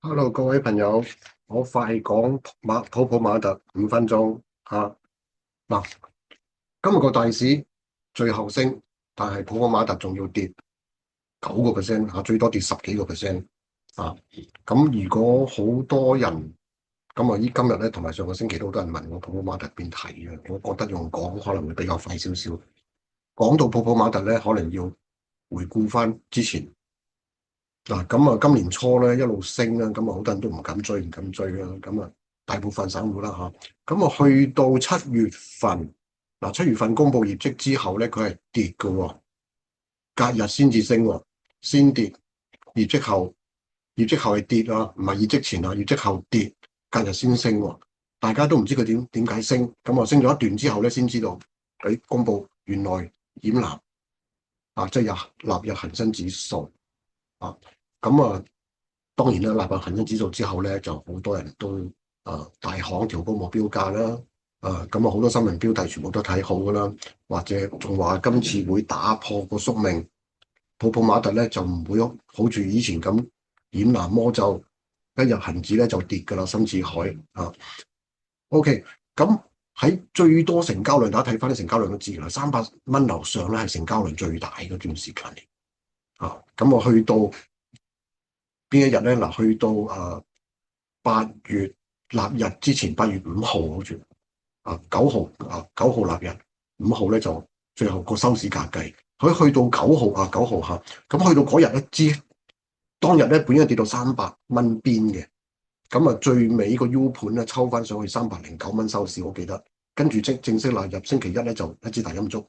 Hello，各位朋友，我快講普普馬特5分鐘啊！嗱，今日個大市最後升，但係普普馬特仲要跌9%嚇，最多跌十幾個 percent 啊！咁如果好多人今日咧同埋上個星期都好多人問我普普馬特邊睇嘅，我覺得用講可能會比較快少少。講到普普馬特咧，可能要回顧翻之前。嗱，今年初咧一路升啦，好多人都唔敢追，唔敢追啦。大部分散戶啦嚇，去到7月份，7月份公布業績之後咧，佢係跌嘅喎，隔日先至升喎，先跌。業績後，業績後係跌啊，唔係業績前啊，業績後跌，隔日先升喎。大家都唔知佢點解升，升咗一段之後咧，先知道佢公布原來染藍即係納入恒生指數啊。咁啊，當然啦，納入恒生指數之後咧，就好多人都大行調高目標價啦。好多新聞標題全部都睇好噶啦，或者仲話今次會打破個宿命，普普馬特咧就唔會好似以前咁染藍魔咒，一入恒指咧就跌噶啦，深似海啊。OK，咁喺最多成交量，大家睇翻啲成交量都知啦，300蚊樓上咧係成交量最大嗰段時間嚟啊。我去到邊一日咧？去到8月臘日之前，8月5號好似9號臘日，5號咧就最後個收市價計，佢去到9號嚇，去到嗰日咧當日咧本應跌到300蚊邊嘅，最尾個 U 盤咧抽翻上去309蚊收市，我記得，跟住正式納入星期一咧就一支大陰燭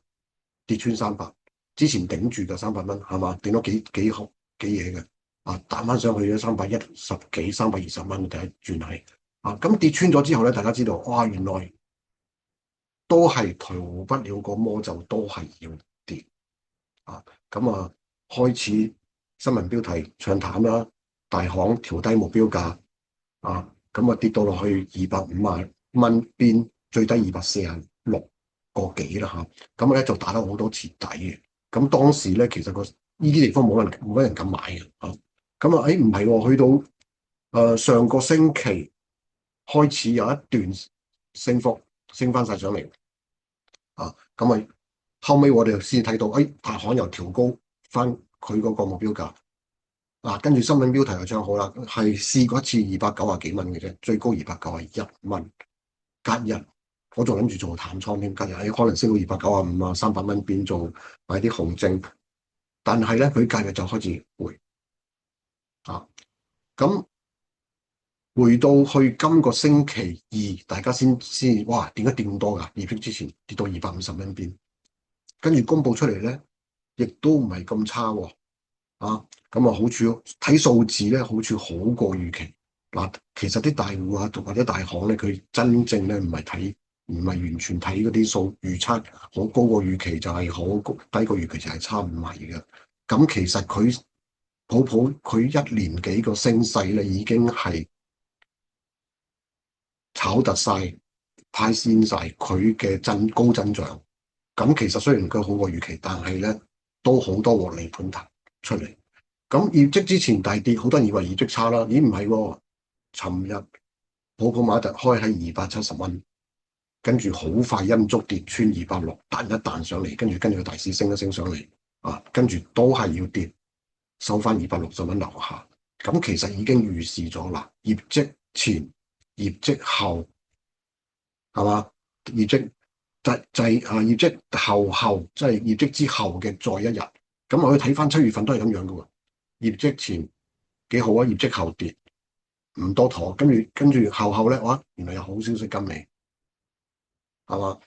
跌穿300，之前頂住嘅300蚊係嘛，頂咗幾好幾嘢嘅。彈翻上去咗310幾、320蚊，第一轉係咁跌穿咗之後咧，大家知道哇，原來都係逃不了個魔咒，都係要跌啊！開始新聞標題唱淡啦，大行調低目標價跌到落去250蚊邊，最低246個幾啦嚇，咧就打得好多次底嘅。當時咧其實呢啲地方冇乜人敢買嘅唔係喎，去到上個星期開始有一段升幅，升翻晒上嚟後尾我哋先睇到，大行又調高翻佢嗰個目標價跟住新聞標題又唱好啦，係試過一次290幾蚊嘅啫，最高291蚊。隔日我仲諗住做淡倉添，隔日可能升到295啊，300蚊變做買啲紅證，但係咧佢隔日就開始回咁回到去今個星期二，大家先哇，點解跌咁多㗎？業績之前跌到250蚊邊，跟住公佈出嚟咧，亦都唔係咁差喎。好處睇數字咧，好處好過預期。其實啲大戶或者大行咧，佢真正咧唔係完全睇嗰啲數預測，好高過預期就係好高，低過預期就係差，唔係嘅。其實佢1年幾個升勢咧，已經係炒突晒、派先晒佢嘅高增長。其實雖然佢好過預期，但係咧都好多獲利盤彈出嚟。業績之前大跌，好多人以為業績差啦，咦唔係喎？尋日普普馬特開喺270蚊，跟住好快陰燭跌穿260，彈一彈上嚟，跟住個大市升一升上嚟跟住都係要跌，收翻260蚊樓下。其實已經預示咗啦，業績前、業績後係嘛？業績業績後即係業績之後嘅再一日。我去睇翻7月份都係咁樣嘅喎，業績前幾好業績後跌唔多妥，跟住後咧，哇，原來有好消息跟尾係嘛？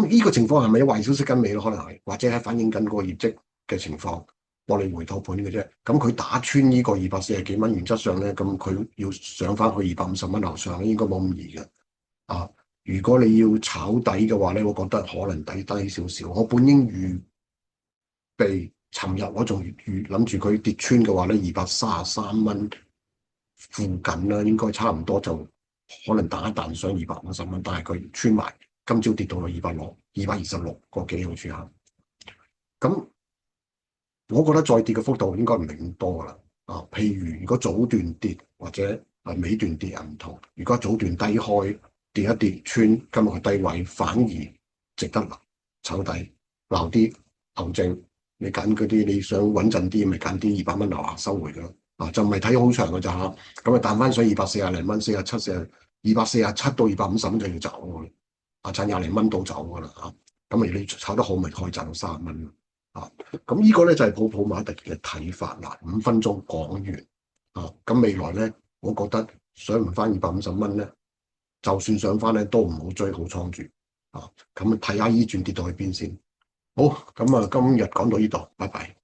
呢個情況係咪有壞消息跟尾咯？可能係，或者係反映緊個業績嘅情況，獲利回吐盤嘅啫。佢打穿呢個240幾蚊，原則上咧，佢要上翻去250蚊樓上咧，應該冇咁易嘅如果你要炒底嘅話咧，我覺得可能低少少。我本應預備尋日我仲諗住佢跌穿嘅話咧，233蚊附近啦，應該差唔多就可能彈一彈上250蚊，但係佢穿埋，今朝跌到去226個幾好處下。我覺得再跌嘅幅度應該唔係咁多噶啦。譬如如果早段跌或者尾段跌又唔同。如果早段低開跌一跌穿今日嘅低位，反而值得炒底撈啲牛證。你揀嗰啲你想穩陣啲，咪揀啲200蚊樓下收回噶咯。就唔係睇好長嘅咋嚇。咁啊彈翻水240零蚊，247到250蚊就要走㗎。賺廿零蚊到走㗎啦嚇。咁如果你炒得好，咪可以賺到30蚊。咁呢個咧就係普馬特嘅睇法啦。5分鐘講完。咁未來咧，我覺得上唔翻250蚊咧，就算上翻咧都唔好追好倉住。咁睇下依轉跌到去邊先。好，咁今日講到呢度，拜拜。